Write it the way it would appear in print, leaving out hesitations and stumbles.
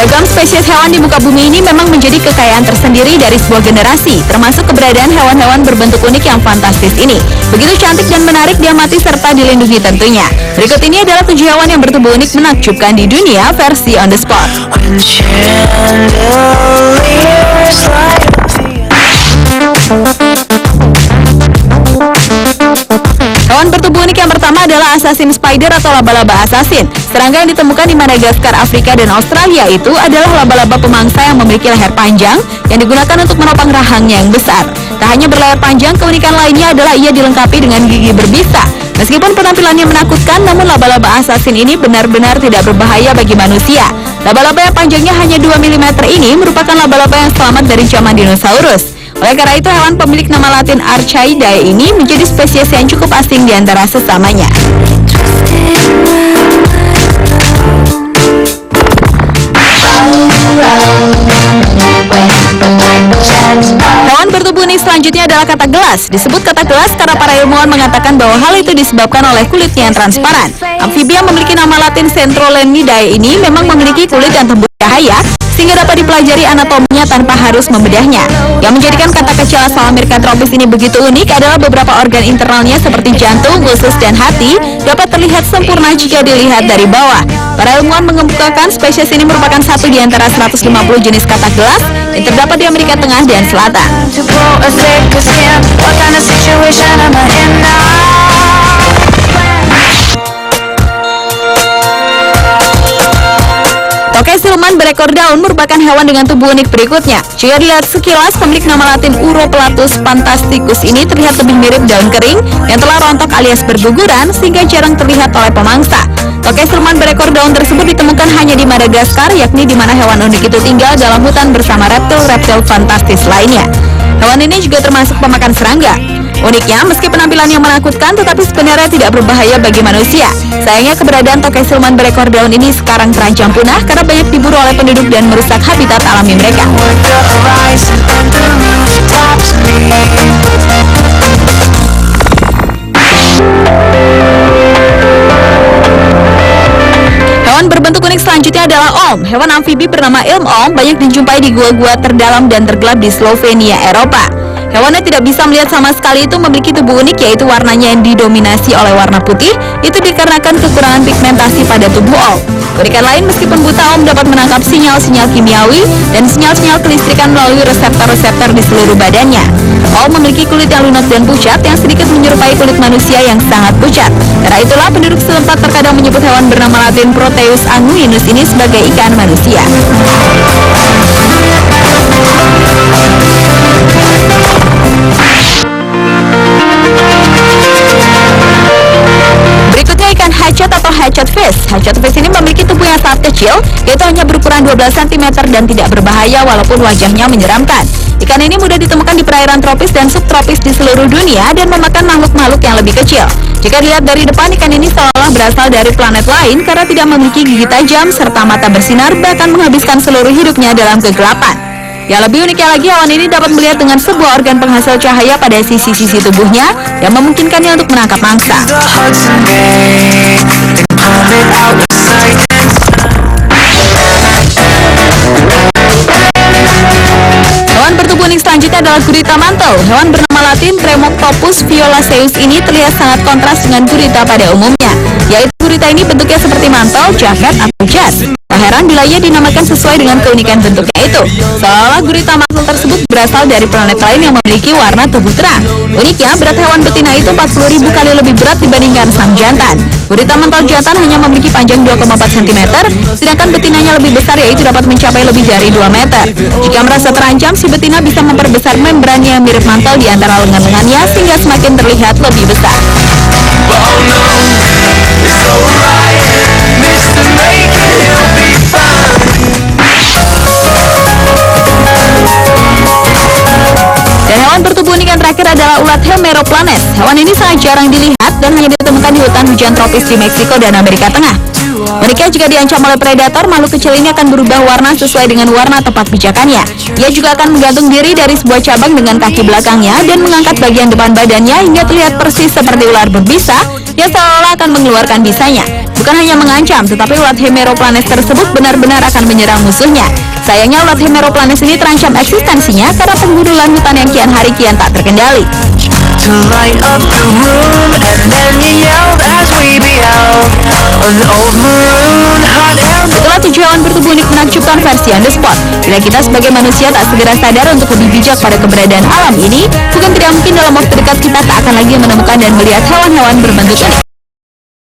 Beragam spesies hewan di muka bumi ini memang menjadi kekayaan tersendiri dari sebuah generasi, termasuk keberadaan hewan-hewan berbentuk unik yang fantastis ini. Begitu cantik dan menarik diamati serta dilindungi tentunya. Berikut ini adalah 7 hewan yang bertubuh unik menakjubkan di dunia versi on the spot. Hewan bertubuh unik yang pertama adalah assassin spider atau laba-laba assassin. Serangga yang ditemukan di Madagaskar, Afrika, dan Australia itu adalah laba-laba pemangsa yang memiliki leher panjang yang digunakan untuk menopang rahangnya yang besar. Tak hanya berlayar panjang, keunikan lainnya adalah ia dilengkapi dengan gigi berbisa. Meskipun penampilannya menakutkan, namun laba-laba assassin ini benar-benar tidak berbahaya bagi manusia. Laba-laba yang panjangnya hanya 2 mm ini merupakan laba-laba yang selamat dari zaman dinosaurus. Oleh karena itu, hewan pemilik nama Latin Archaeidea ini menjadi spesies yang cukup asing di antara sesamanya. Hewan bertubuh unik selanjutnya adalah katak gelas. Disebut katak gelas karena para ilmuwan mengatakan bahwa hal itu disebabkan oleh kulitnya yang transparan. Amfibi yang memiliki nama Latin Centrolenidae ini memang memiliki kulit yang tembus cahaya, sehingga dapat dipelajari anatominya tanpa harus membedahnya. Yang menjadikan katak kecil asal Amerika tropis ini begitu unik adalah beberapa organ internalnya seperti jantung, usus, dan hati dapat terlihat sempurna jika dilihat dari bawah. Para ilmuwan mengemukakan spesies ini merupakan satu di antara 150 jenis katak gelas yang terdapat di Amerika Tengah dan Selatan. Tokek siluman berekor daun merupakan hewan dengan tubuh unik berikutnya. Jika dilihat sekilas, pemilik nama Latin Uroplatus fantasticus ini terlihat lebih mirip daun kering yang telah rontok alias berguguran sehingga jarang terlihat oleh pemangsa. Tokek siluman berekor daun tersebut ditemukan hanya di Madagaskar, yakni di mana hewan unik itu tinggal dalam hutan bersama reptil-reptil fantastis lainnya. Hewan ini juga termasuk pemakan serangga. Uniknya, meski penampilannya menakutkan, tetapi sebenarnya tidak berbahaya bagi manusia. Sayangnya keberadaan tokek siluman berekor daun ini sekarang terancam punah karena banyak diburu oleh penduduk dan merusak habitat alami mereka. Hewan berbentuk unik selanjutnya adalah om. Hewan amfibi bernama ilm om banyak dijumpai di gua-gua terdalam dan tergelap di Slovenia, Eropa. Hewannya tidak bisa melihat sama sekali itu memiliki tubuh unik, yaitu warnanya yang didominasi oleh warna putih. Itu dikarenakan kekurangan pigmentasi pada tubuh om. Keunikan lain, meskipun buta, om dapat menangkap sinyal-sinyal kimiawi dan sinyal-sinyal kelistrikan melalui reseptor-reseptor di seluruh badannya. Om memiliki kulit yang lunak dan pucat yang sedikit menyerupai kulit manusia yang sangat pucat. Karena itulah penduduk setempat terkadang menyebut hewan bernama Latin Proteus anguinus ini sebagai ikan manusia. Berikutnya ikan hachet atau hachet fish. Hachet fish ini memiliki tubuh yang sangat kecil, yaitu hanya berukuran 12 cm dan tidak berbahaya walaupun wajahnya menyeramkan. Ikan ini mudah ditemukan di perairan tropis dan subtropis di seluruh dunia dan memakan makhluk-makhluk yang lebih kecil. Jika dilihat dari depan, ikan ini seolah berasal dari planet lain karena tidak memiliki gigi tajam serta mata bersinar, bahkan menghabiskan seluruh hidupnya dalam kegelapan. Yang lebih uniknya lagi, hewan ini dapat melihat dengan sebuah organ penghasil cahaya pada sisi-sisi tubuhnya yang memungkinkannya untuk menangkap mangsa. Hewan bertubuh unik selanjutnya adalah gurita mantel. Hewan bernama Latin Tremoctopus violaceus ini terlihat sangat kontras dengan gurita pada umumnya, yaitu gurita ini bentuknya seperti mantel, jaket, atau jas. Tak heran bila ia dinamakan sesuai dengan keunikan bentuknya itu. Seolah gurita mantel tersebut berasal dari planet lain yang memiliki warna tubuh terang. Uniknya, berat hewan betina itu 40.000 kali lebih berat dibandingkan sang jantan. Gurita mantel jantan hanya memiliki panjang 2,4 cm, sedangkan betinanya lebih besar, yaitu dapat mencapai lebih dari 2 meter. Jika merasa terancam, si betina bisa memperbesar membrannya yang mirip mantel di antara lengan-lengannya sehingga semakin terlihat lebih besar. Dan hewan bertubuh unik yang terakhir adalah ulat Hemeroplanes. Hewan ini sangat jarang dilihat dan hanya ditemukan di hutan hujan tropis di Meksiko dan Amerika Tengah. Uniknya, jika diancam oleh predator, makhluk kecil ini akan berubah warna sesuai dengan warna tempat pijakannya. Ia juga akan menggantung diri dari sebuah cabang dengan kaki belakangnya dan mengangkat bagian depan badannya hingga terlihat persis seperti ular berbisa yang seolah akan mengeluarkan bisanya. Bukan hanya mengancam, tetapi ulat Hemeroplanes tersebut benar-benar akan menyerang musuhnya. Sayangnya ulat Hemeroplanes ini terancam eksistensinya karena penggundulan hutan yang kian hari kian tak terkendali. Itulah 7 hewan bertubuh unik menakjubkan versi On The Spot. Bila kita sebagai manusia tak segera sadar untuk lebih bijak pada keberadaan alam ini, bukan tidak mungkin dalam waktu dekat kita tak akan lagi menemukan dan melihat hewan-hewan berbentuk unik.